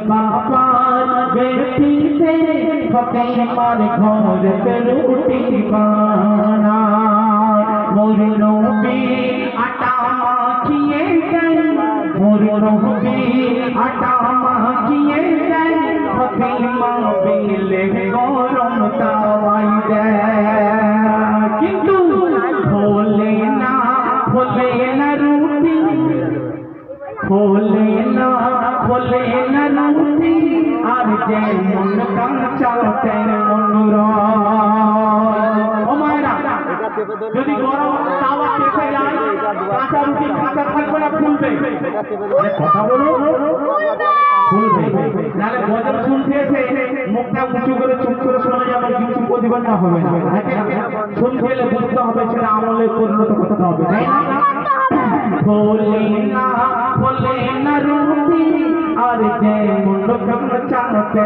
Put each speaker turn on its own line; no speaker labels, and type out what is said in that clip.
बापार बेटी से फकीमार घर पे रोटी बना मोर नबी आटा माखिए गए मोर नबी आटा माखिए गए फकीमा बिले गरम तावाई दे किंतु खोले ना रोटी खोले ना रूटी আর যে মন কাঁচা তেমন ও মায়েরা যদি গরম তাওয়া পেকে যায় কাঁচা রুটি কাঁচা থাকবে না ফুলবে কথা বলো ফুলবে নালে গজল শুনতে এসে মুখটা উঁচু করে চুপ করে শোনা যাবে কিছু প্রতিবাদ হবে না শুনতে এলে বুঝতে হবে সেটা আমলে পরিণত করতে হবে তাই না खोले ना रूटी और जय मुंड कम चाहते